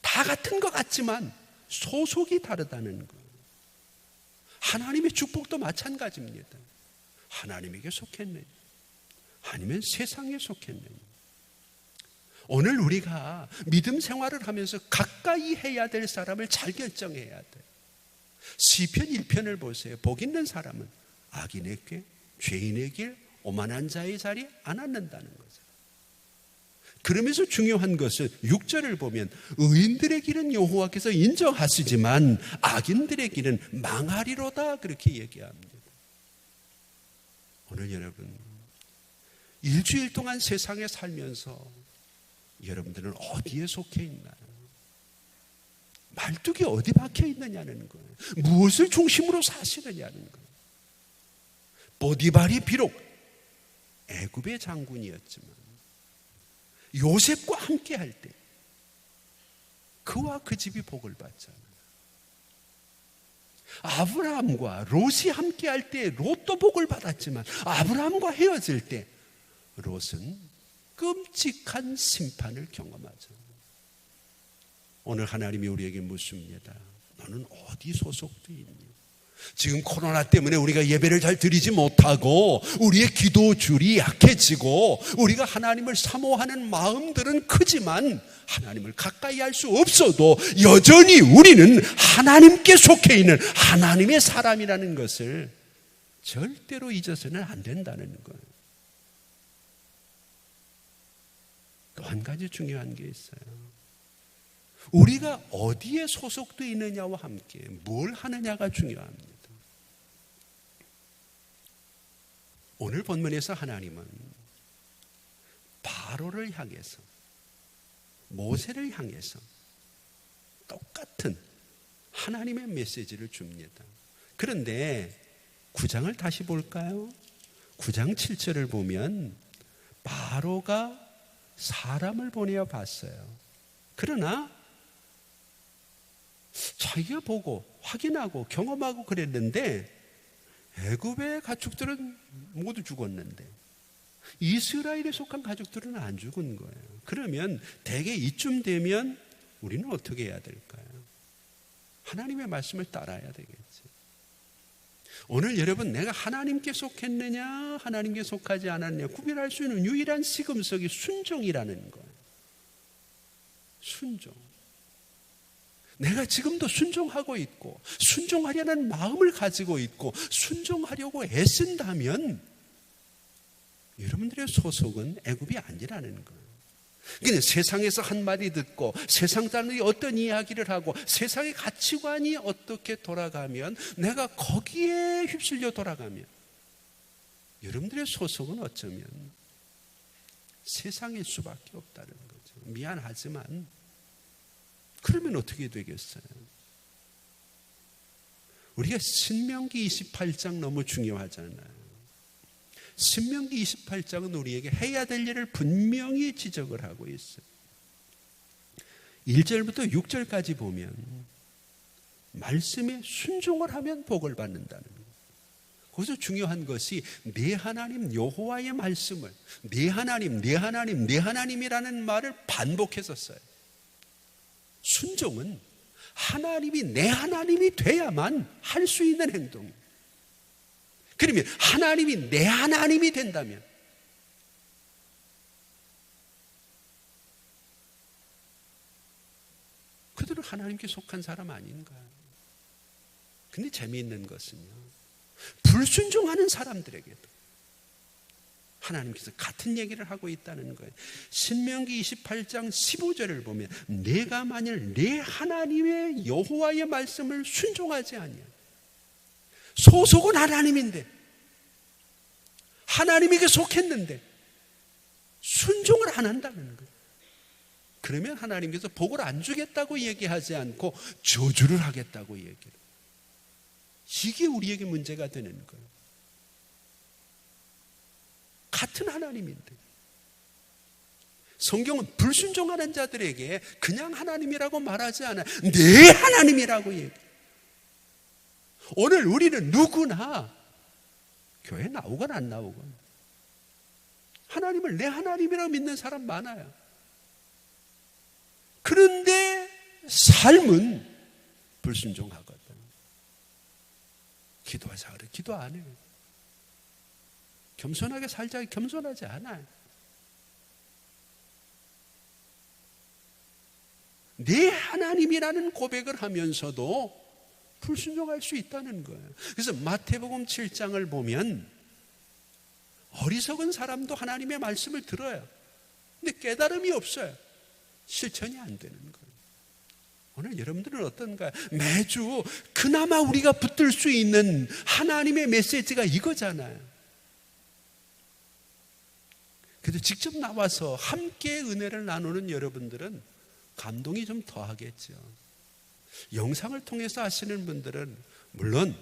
다 같은 것 같지만 소속이 다르다는 거. 하나님의 축복도 마찬가지입니다. 하나님에게 속했느냐, 아니면 세상에 속했느냐. 오늘 우리가 믿음 생활을 하면서 가까이 해야 될 사람을 잘 결정해야 돼. 시편 1편을 보세요. 복 있는 사람은 악인의 꾀, 죄인의 길, 오만한 자의 자리에 안 앉는다는 거죠. 그러면서 중요한 것은 6절을 보면 의인들의 길은 여호와께서 인정하시지만 악인들의 길은 망하리로다, 그렇게 얘기합니다. 오늘 여러분, 일주일 동안 세상에 살면서 여러분들은 어디에 속해 있나요? 말뚝이 어디 박혀 있느냐는 거예요. 무엇을 중심으로 사시느냐는 거예요. 보디발이 비록 애굽의 장군이었지만 요셉과 함께 할 때 그와 그 집이 복을 받잖아요. 아브라함과 롯이 함께 할 때 롯도 복을 받았지만 아브라함과 헤어질 때 롯은 끔찍한 심판을 경험하죠. 오늘 하나님이 우리에게 묻습니다. 너는 어디 소속돼 있니? 지금 코로나 때문에 우리가 예배를 잘 드리지 못하고 우리의 기도줄이 약해지고 우리가 하나님을 사모하는 마음들은 크지만 하나님을 가까이 할 수 없어도 여전히 우리는 하나님께 속해 있는 하나님의 사람이라는 것을 절대로 잊어서는 안 된다는 거예요. 또 한 가지 중요한 게 있어요. 우리가 어디에 소속되어 있느냐와 함께 뭘 하느냐가 중요합니다. 오늘 본문에서 하나님은 바로를 향해서, 모세를 향해서 똑같은 하나님의 메시지를 줍니다. 그런데 9장을 다시 볼까요? 9장 7절을 보면 바로가 사람을 보내어 봤어요. 그러나 자기가 보고 확인하고 경험하고 그랬는데 애굽의 가축들은 모두 죽었는데 이스라엘에 속한 가족들은 안 죽은 거예요. 그러면 대개 이쯤 되면 우리는 어떻게 해야 될까요? 하나님의 말씀을 따라야 되겠지. 오늘 여러분, 내가 하나님께 속했느냐 하나님께 속하지 않았느냐 구별할 수 있는 유일한 시금석이 순종이라는 거예요. 순종. 내가 지금도 순종하고 있고 순종하려는 마음을 가지고 있고 순종하려고 애쓴다면 여러분들의 소속은 애굽이 아니라는 거예요. 그냥 세상에서 한마디 듣고 세상 사람들이 어떤 이야기를 하고 세상의 가치관이 어떻게 돌아가면 내가 거기에 휩쓸려 돌아가면 여러분들의 소속은 어쩌면 세상일 수밖에 없다는 거죠. 미안하지만 그러면 어떻게 되겠어요? 우리가 신명기 28장 너무 중요하잖아요. 신명기 28장은 우리에게 해야 될 일을 분명히 지적을 하고 있어요. 1절부터 6절까지 보면 말씀에 순종을 하면 복을 받는다는 거예요. 거기서 중요한 것이 내 하나님 여호와의 말씀을 내 하나님, 내 하나님, 내 하나님이라는 말을 반복해서 써요. 순종은 하나님이 내 하나님이 돼야만 할 수 있는 행동이에요. 그러면 하나님이 내 하나님이 된다면 그들은 하나님께 속한 사람 아닌가요? 근데 재미있는 것은요, 불순종하는 사람들에게도 하나님께서 같은 얘기를 하고 있다는 거예요. 신명기 28장 15절을 보면 내가 만일 내 하나님의 여호와의 말씀을 순종하지 아니하면 소속은 하나님인데 하나님에게 속했는데 순종을 안 한다는 거예요. 그러면 하나님께서 복을 안 주겠다고 얘기하지 않고 저주를 하겠다고 얘기해요. 이게 우리에게 문제가 되는 거예요. 같은 하나님인데 성경은 불순종하는 자들에게 그냥 하나님이라고 말하지 않아요. 내 하나님이라고 얘기해요. 오늘 우리는 누구나 교회 나오건 안 나오건 하나님을 내 하나님이라고 믿는 사람 많아요. 그런데 삶은 불순종하거든. 기도하자 그래 기도 안 해요. 겸손하게 살자 겸손하지 않아요. 내 하나님이라는 고백을 하면서도 불순종할 수 있다는 거예요. 그래서 마태복음 7장을 보면 어리석은 사람도 하나님의 말씀을 들어요. 근데 깨달음이 없어요. 실천이 안 되는 거예요. 오늘 여러분들은 어떤가요? 매주 그나마 우리가 붙들 수 있는 하나님의 메시지가 이거잖아요. 그래도 직접 나와서 함께 은혜를 나누는 여러분들은 감동이 좀 더하겠죠. 영상을 통해서 하시는 분들은 물론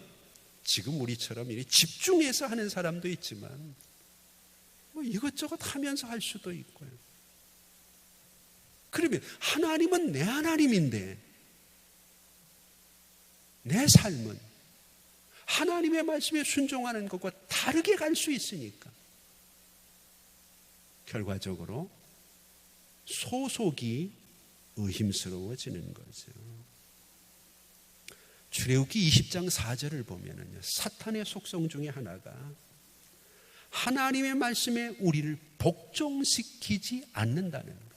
지금 우리처럼 집중해서 하는 사람도 있지만 뭐 이것저것 하면서 할 수도 있고요. 그러면 하나님은 내 하나님인데 내 삶은 하나님의 말씀에 순종하는 것과 다르게 갈 수 있으니까 결과적으로 소속이 의심스러워지는 거죠. 출애굽기 20장 4절을 보면은요, 사탄의 속성 중에 하나가 하나님의 말씀에 우리를 복종시키지 않는다는 거예요.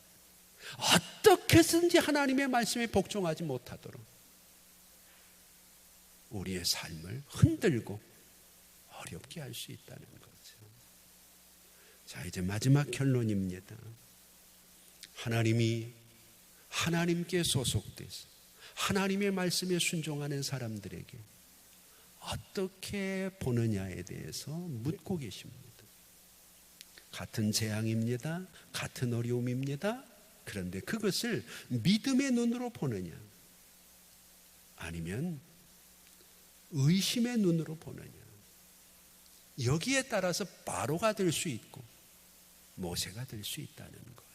어떻게 해서든지 하나님의 말씀에 복종하지 못하도록 우리의 삶을 흔들고 어렵게 할 수 있다는 거죠. 자, 이제 마지막 결론입니다. 하나님이 하나님께 소속돼서 하나님의 말씀에 순종하는 사람들에게 어떻게 보느냐에 대해서 묻고 계십니다. 같은 재앙입니다. 같은 어려움입니다. 그런데 그것을 믿음의 눈으로 보느냐 아니면 의심의 눈으로 보느냐, 여기에 따라서 바로가 될 수 있고 모세가 될 수 있다는 거예요.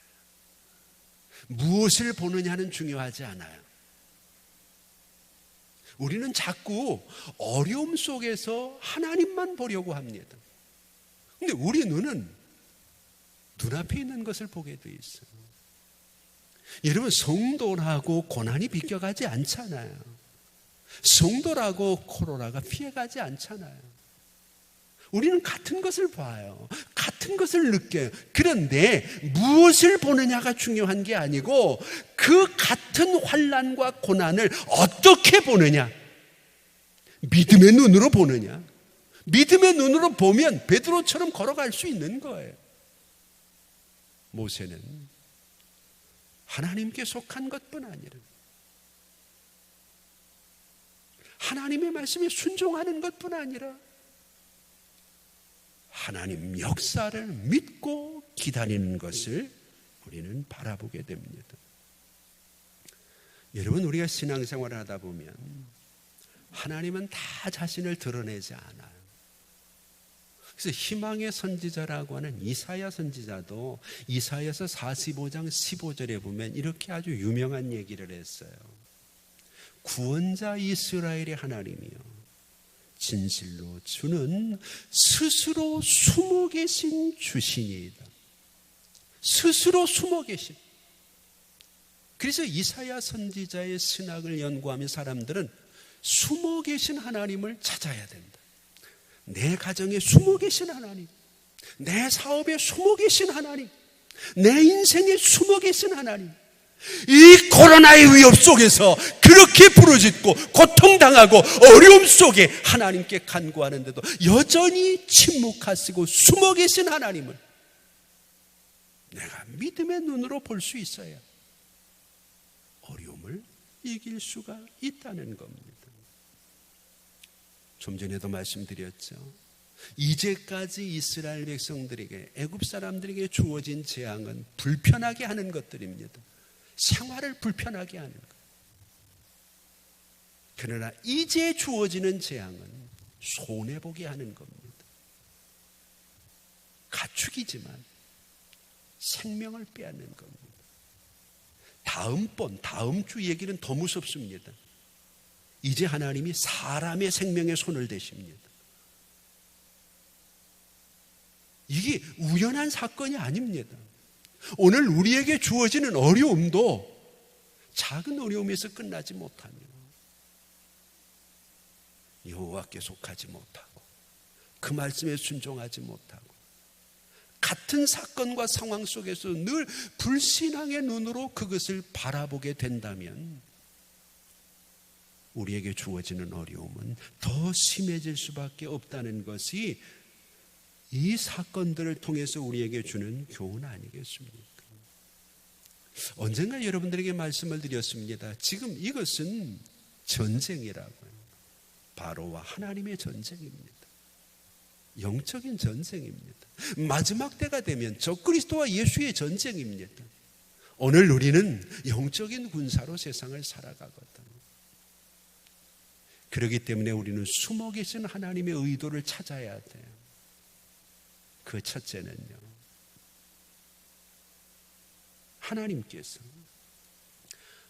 무엇을 보느냐는 중요하지 않아요. 우리는 자꾸 어려움 속에서 하나님만 보려고 합니다. 근데 우리 눈은 눈앞에 있는 것을 보게 돼 있어요. 여러분, 성도라고 고난이 비껴가지 않잖아요. 성도라고 코로나가 피해가지 않잖아요. 우리는 같은 것을 봐요. 같은 것을 느껴요. 그런데 무엇을 보느냐가 중요한 게 아니고 그 같은 환난과 고난을 어떻게 보느냐, 믿음의 눈으로 보느냐. 믿음의 눈으로 보면 베드로처럼 걸어갈 수 있는 거예요. 모세는 하나님께 속한 것뿐 아니라 하나님의 말씀에 순종하는 것뿐 아니라 하나님 역사를 믿고 기다리는 것을 우리는 바라보게 됩니다. 여러분, 우리가 신앙생활을 하다 보면 하나님은 다 자신을 드러내지 않아요. 그래서 희망의 선지자라고 하는 이사야 선지자도 이사야서 45장 15절에 보면 이렇게 아주 유명한 얘기를 했어요. 구원자 이스라엘의 하나님이요, 진실로 주는 스스로 숨어 계신 주신이다. 스스로 숨어 계신. 그래서 이사야 선지자의 신학을 연구하면 사람들은 숨어 계신 하나님을 찾아야 된다. 내 가정에 숨어 계신 하나님, 내 사업에 숨어 계신 하나님, 내 인생에 숨어 계신 하나님. 이 코로나의 위협 속에서 그렇게 부르짖고 고통당하고 어려움 속에 하나님께 간구하는데도 여전히 침묵하시고 숨어 계신 하나님을 내가 믿음의 눈으로 볼 수 있어야 어려움을 이길 수가 있다는 겁니다. 좀 전에도 말씀드렸죠. 이제까지 이스라엘 백성들에게, 애굽 사람들에게 주어진 재앙은 불편하게 하는 것들입니다. 생활을 불편하게 하는 것. 그러나 이제 주어지는 재앙은 손해보게 하는 겁니다. 가축이지만 생명을 빼앗는 겁니다. 다음 주 얘기는 더 무섭습니다. 이제 하나님이 사람의 생명에 손을 대십니다. 이게 우연한 사건이 아닙니다. 오늘 우리에게 주어지는 어려움도 작은 어려움에서 끝나지 못하며 여호와께 속하지 못하고 그 말씀에 순종하지 못하고 같은 사건과 상황 속에서 늘 불신앙의 눈으로 그것을 바라보게 된다면 우리에게 주어지는 어려움은 더 심해질 수밖에 없다는 것이 이 사건들을 통해서 우리에게 주는 교훈 아니겠습니까? 언젠가 여러분들에게 말씀을 드렸습니다. 지금 이것은 전쟁이라고요. 바로와 하나님의 전쟁입니다. 영적인 전쟁입니다. 마지막 때가 되면 적그리스도와 예수의 전쟁입니다. 오늘 우리는 영적인 군사로 세상을 살아가거든. 그렇기 때문에 우리는 숨어 계신 하나님의 의도를 찾아야 돼요. 그 첫째는요, 하나님께서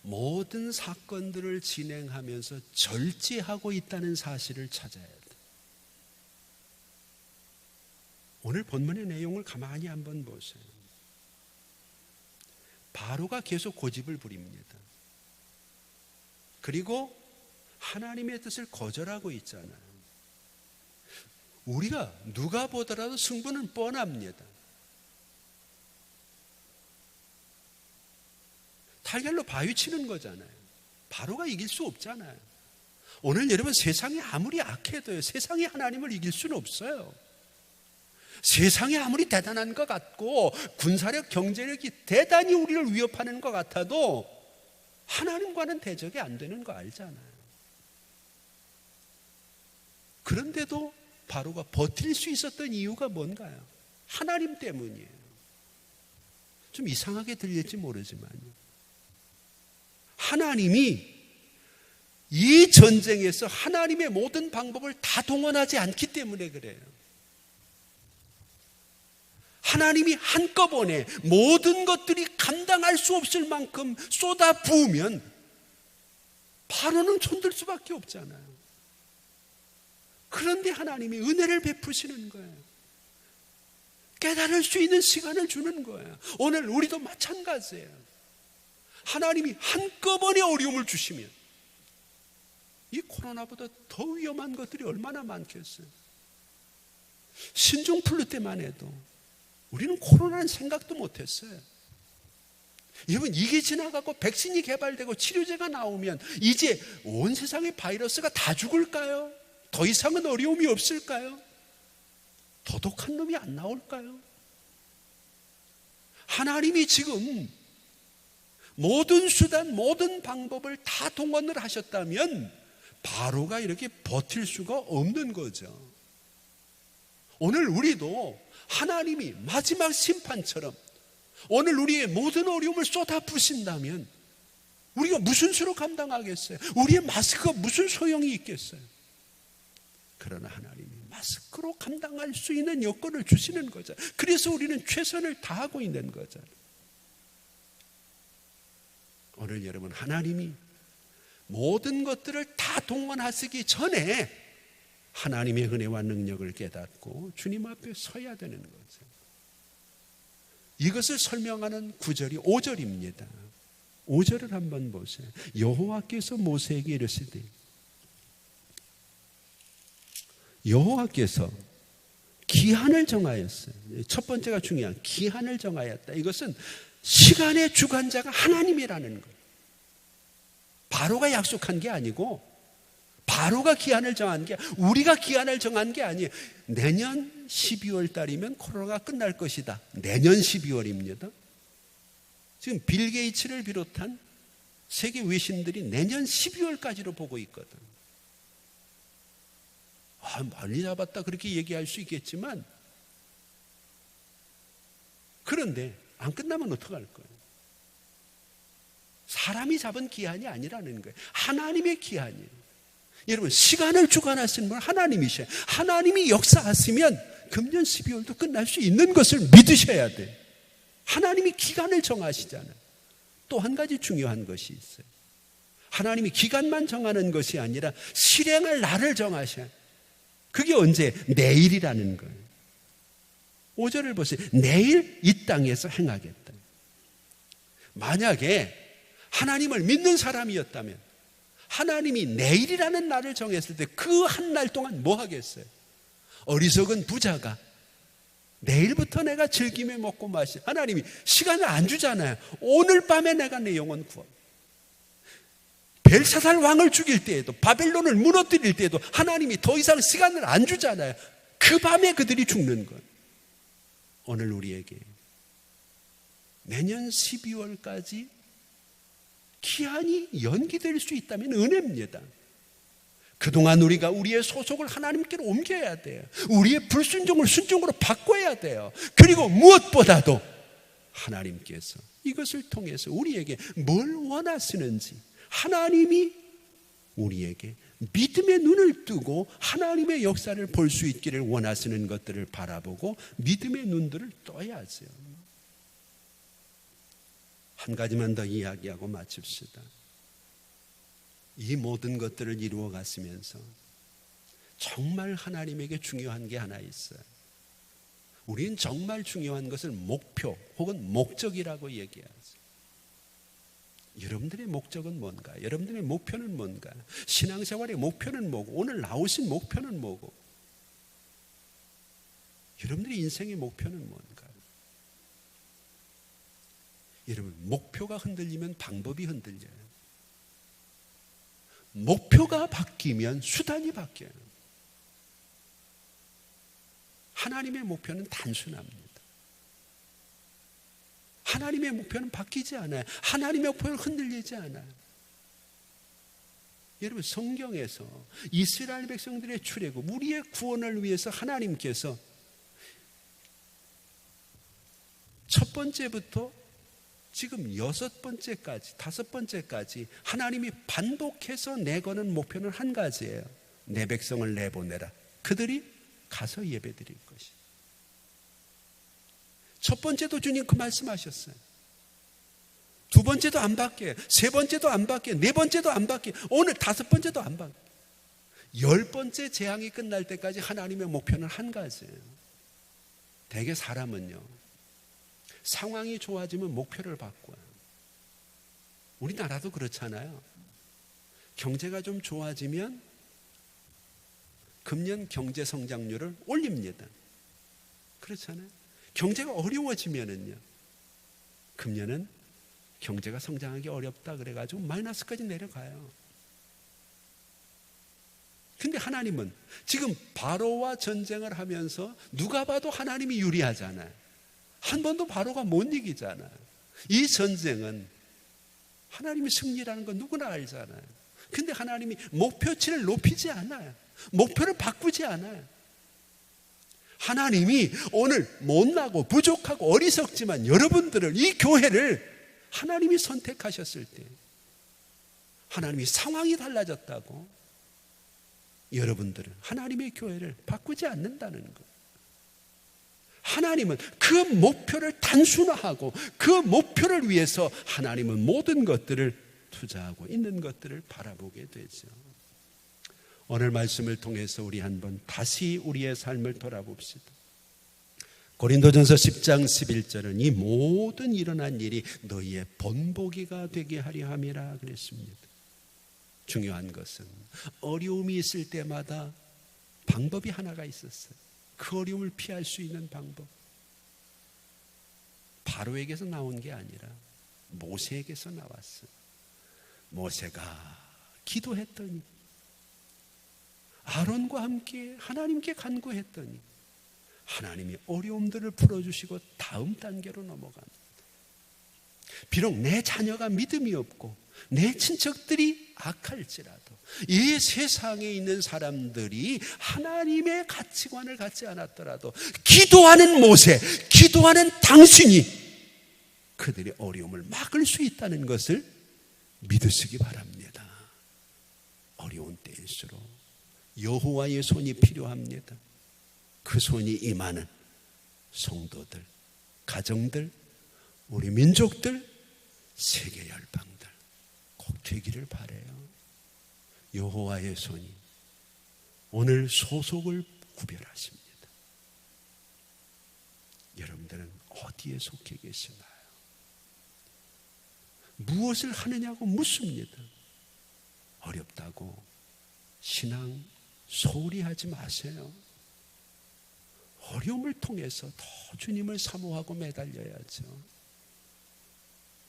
모든 사건들을 진행하면서 절제하고 있다는 사실을 찾아야 돼. 오늘 본문의 내용을 가만히 한번 보세요. 바로가 계속 고집을 부립니다. 그리고 하나님의 뜻을 거절하고 있잖아요. 우리가 누가 보더라도 승부는 뻔합니다. 달걀로 바위 치는 거잖아요. 바로가 이길 수 없잖아요. 오늘 여러분, 세상이 아무리 악해도요, 세상이 하나님을 이길 수는 없어요. 세상이 아무리 대단한 것 같고 군사력, 경제력이 대단히 우리를 위협하는 것 같아도 하나님과는 대적이 안 되는 거 알잖아요. 그런데도 바로가 버틸 수 있었던 이유가 뭔가요? 하나님 때문이에요. 좀 이상하게 들릴지 모르지만요, 하나님이 이 전쟁에서 하나님의 모든 방법을 다 동원하지 않기 때문에 그래요. 하나님이 한꺼번에 모든 것들이 감당할 수 없을 만큼 쏟아 부으면 바로는 손들 수밖에 없잖아요. 그런데 하나님이 은혜를 베푸시는 거예요. 깨달을 수 있는 시간을 주는 거예요. 오늘 우리도 마찬가지예요. 하나님이 한꺼번에 어려움을 주시면, 이 코로나보다 더 위험한 것들이 얼마나 많겠어요. 신종플루 때만 해도 우리는 코로나는 생각도 못했어요. 여러분, 이게 지나가고 백신이 개발되고 치료제가 나오면 이제 온 세상의 바이러스가 다 죽을까요? 더 이상은 어려움이 없을까요? 더 독한 놈이 안 나올까요? 하나님이 지금 모든 수단, 모든 방법을 다 동원을 하셨다면 바로가 이렇게 버틸 수가 없는 거죠. 오늘 우리도 하나님이 마지막 심판처럼 오늘 우리의 모든 어려움을 쏟아 부으신다면 우리가 무슨 수로 감당하겠어요? 우리의 마스크가 무슨 소용이 있겠어요? 그러나 하나님이 마스크로 감당할 수 있는 여건을 주시는 거죠. 그래서 우리는 최선을 다하고 있는 거죠. 오늘 여러분, 하나님이 모든 것들을 다 동원하시기 전에 하나님의 은혜와 능력을 깨닫고 주님 앞에 서야 되는 거죠. 이것을 설명하는 구절이 5절입니다. 5절을 한번 보세요. 여호와께서 모세에게 이르시되, 여호와께서 기한을 정하였어요. 첫 번째가 중요한 기한을 정하였다. 이것은 시간의 주관자가 하나님이라는 거예요. 바로가 약속한 게 아니고, 바로가 기한을 정한 게, 우리가 기한을 정한 게 아니에요. 내년 12월 달이면 코로나가 끝날 것이다. 내년 12월입니다. 지금 빌 게이츠를 비롯한 세계 외신들이 내년 12월까지로 보고 있거든. 많이 잡았다 그렇게 얘기할 수 있겠지만, 그런데 안 끝나면 어떡할 거예요? 사람이 잡은 기한이 아니라는 거예요. 하나님의 기한이에요. 여러분, 시간을 주관하시는 분은 하나님이셔요. 하나님이 역사하시면 금년 12월도 끝날 수 있는 것을 믿으셔야 돼요. 하나님이 기간을 정하시잖아요. 또 한 가지 중요한 것이 있어요. 하나님이 기간만 정하는 것이 아니라 실행할 날을 정하셔요. 그게 언제? 내일이라는 거예요. 5절을 보세요. 내일 이 땅에서 행하겠다. 만약에 하나님을 믿는 사람이었다면 하나님이 내일이라는 날을 정했을 때 그 한 날 동안 뭐 하겠어요? 어리석은 부자가 내일부터 내가 즐기며 먹고 마시, 하나님이 시간을 안 주잖아요. 오늘 밤에 내가 내 영혼 구원. 벨사살 왕을 죽일 때에도, 바벨론을 무너뜨릴 때에도 하나님이 더 이상 시간을 안 주잖아요. 그 밤에 그들이 죽는 것. 오늘 우리에게 내년 12월까지 기한이 연기될 수 있다면 은혜입니다. 그동안 우리가 우리의 소속을 하나님께로 옮겨야 돼요. 우리의 불순종을 순종으로 바꿔야 돼요. 그리고 무엇보다도 하나님께서 이것을 통해서 우리에게 뭘 원하시는지, 하나님이 우리에게 믿음의 눈을 뜨고 하나님의 역사를 볼 수 있기를 원하시는 것들을 바라보고 믿음의 눈들을 떠야죠. 한 가지만 더 이야기하고 마칩시다. 이 모든 것들을 이루어 갔으면서 정말 하나님에게 중요한 게 하나 있어요. 우리는 정말 중요한 것을 목표 혹은 목적이라고 얘기하죠. 여러분들의 목적은 뭔가? 여러분들의 목표는 뭔가? 신앙생활의 목표는 뭐고? 오늘 나오신 목표는 뭐고? 여러분들의 인생의 목표는 뭔가? 여러분, 목표가 흔들리면 방법이 흔들려요. 목표가 바뀌면 수단이 바뀌어요. 하나님의 목표는 단순합니다. 하나님의 목표는 바뀌지 않아요. 하나님의 목표는 흔들리지 않아요. 여러분, 성경에서 이스라엘 백성들의 출애굽, 우리의 구원을 위해서 하나님께서 첫 번째부터 지금 6번째까지, 5번째까지 하나님이 반복해서 내거는 목표는 한 가지예요. 내 백성을 내보내라. 그들이 가서 예배드릴 것이. 첫 번째도 주님 그 말씀하셨어요. 두 번째도 안 바뀌어요. 세 번째도 안 바뀌어요. 네 번째도 안 바뀌어요. 오늘 5번째도 안 바뀌어요. 10번째 재앙이 끝날 때까지 하나님의 목표는 한 가지예요. 대개 사람은요, 상황이 좋아지면 목표를 바꿔요. 우리나라도 그렇잖아요. 경제가 좀 좋아지면 금년 경제 성장률을 올립니다. 그렇잖아요. 경제가 어려워지면은요, 금년은 경제가 성장하기 어렵다 그래가지고 마이너스까지 내려가요. 근데 하나님은 지금 바로와 전쟁을 하면서 누가 봐도 하나님이 유리하잖아요. 한 번도 바로가 못 이기잖아요. 이 전쟁은 하나님이 승리라는 건 누구나 알잖아요. 근데 하나님이 목표치를 높이지 않아요. 목표를 바꾸지 않아요. 하나님이 오늘 못나고 부족하고 어리석지만 여러분들을, 이 교회를 하나님이 선택하셨을 때 하나님이 상황이 달라졌다고 여러분들을, 하나님의 교회를 바꾸지 않는다는 것. 하나님은 그 목표를 단순화하고 그 목표를 위해서 하나님은 모든 것들을 투자하고 있는 것들을 바라보게 되죠. 오늘 말씀을 통해서 우리 한번 다시 우리의 삶을 돌아봅시다. 고린도전서 10장 11절은 이 모든 일어난 일이 너희의 본보기가 되게 하려 함이라 그랬습니다. 중요한 것은 어려움이 있을 때마다 방법이 하나가 있었어요. 그 어려움을 피할 수 있는 방법. 바로에게서 나온 게 아니라 모세에게서 나왔어요. 모세가 기도했더니, 아론과 함께 하나님께 간구했더니 하나님이 어려움들을 풀어주시고 다음 단계로 넘어갑니다. 비록 내 자녀가 믿음이 없고 내 친척들이 악할지라도, 이 세상에 있는 사람들이 하나님의 가치관을 갖지 않았더라도 기도하는 모세, 기도하는 당신이 그들의 어려움을 막을 수 있다는 것을 믿으시기 바랍니다. 어려운 때일수록 여호와의 손이 필요합니다. 그 손이 임하는 성도들, 가정들, 우리 민족들, 세계 열방들 꼭 되기를 바라요. 여호와의 손이 오늘 소속을 구별하십니다. 여러분들은 어디에 속해 계시나요? 무엇을 하느냐고 묻습니다. 어렵다고 신앙 소홀히 하지 마세요. 어려움을 통해서 더 주님을 사모하고 매달려야죠.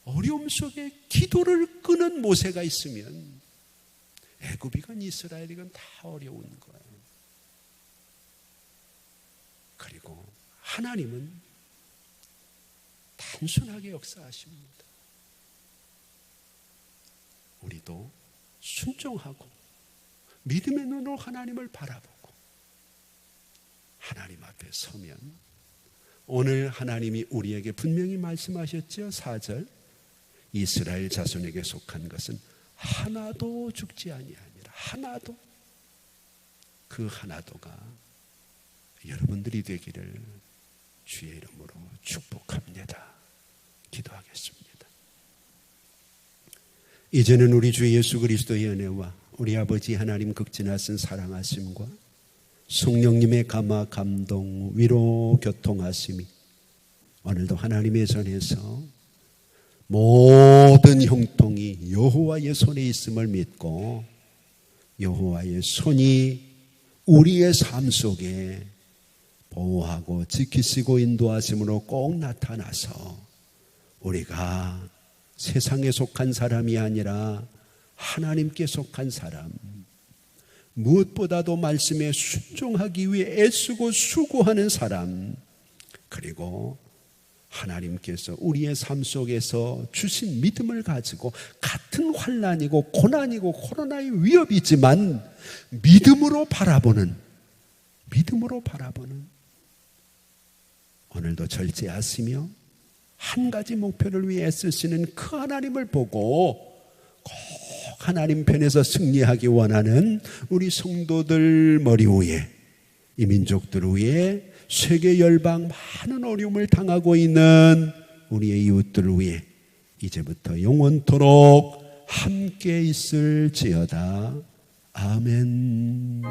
어려움 속에 기도를 끄는 모세가 있으면 애굽이건 이스라엘이건 다 어려운 거예요. 그리고 하나님은 단순하게 역사하십니다. 우리도 순종하고 믿음의 눈으로 하나님을 바라보고 하나님 앞에 서면, 오늘 하나님이 우리에게 분명히 말씀하셨죠. 4절, 이스라엘 자손에게 속한 것은 하나도 죽지 아니하니라. 하나도. 그 하나도가 여러분들이 되기를 주의 이름으로 축복합니다. 기도하겠습니다. 이제는 우리 주 예수 그리스도의 은혜와 우리 아버지 하나님 극진하신 사랑하심과 성령님의 감화 감동 위로 교통하심이 오늘도 하나님의 전에서 모든 형통이 여호와의 손에 있음을 믿고 여호와의 손이 우리의 삶 속에 보호하고 지키시고 인도하심으로 꼭 나타나서 우리가 세상에 속한 사람이 아니라 하나님께 속한 사람, 무엇보다도 말씀에 순종하기 위해 애쓰고 수고하는 사람, 그리고 하나님께서 우리의 삶 속에서 주신 믿음을 가지고 같은 환난이고 고난이고 코로나의 위협이지만 믿음으로 바라보는 오늘도 절제하시며 한 가지 목표를 위해 애쓰시는 그 하나님을 보고 꼭 하나님 편에서 승리하기 원하는 우리 성도들 머리 위에, 이 민족들 위에, 세계 열방 많은 어려움을 당하고 있는 우리의 이웃들 위해 이제부터 영원토록 함께 있을지어다. 아멘.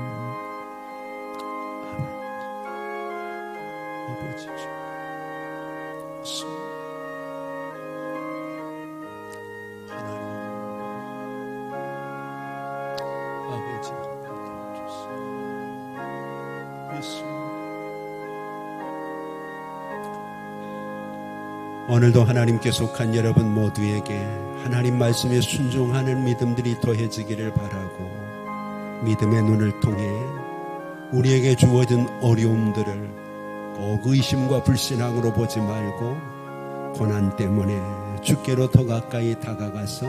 아버지 주 아버지 오늘도 하나님께 속한 여러분 모두에게 하나님 말씀에 순종하는 믿음들이 더해지기를 바라고, 믿음의 눈을 통해 우리에게 주어진 어려움들을 꼭 의심과 불신앙으로 보지 말고 고난 때문에 주께로 더 가까이 다가가서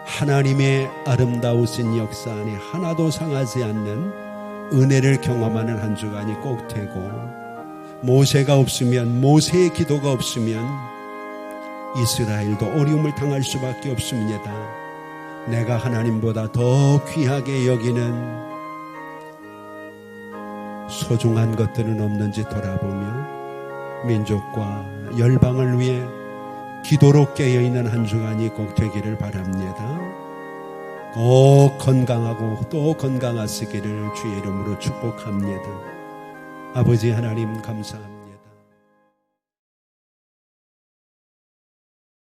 하나님의 아름다우신 역사 안에 하나도 상하지 않는 은혜를 경험하는 한 주간이 꼭 되고, 모세가 없으면, 모세의 기도가 없으면 이스라엘도 어려움을 당할 수밖에 없습니다. 내가 하나님보다 더 귀하게 여기는 소중한 것들은 없는지 돌아보며 민족과 열방을 위해 기도로 깨어있는 한 주간이 꼭 되기를 바랍니다. 꼭 건강하고 또 건강하시기를 주의 이름으로 축복합니다. 아버지 하나님 감사합니다.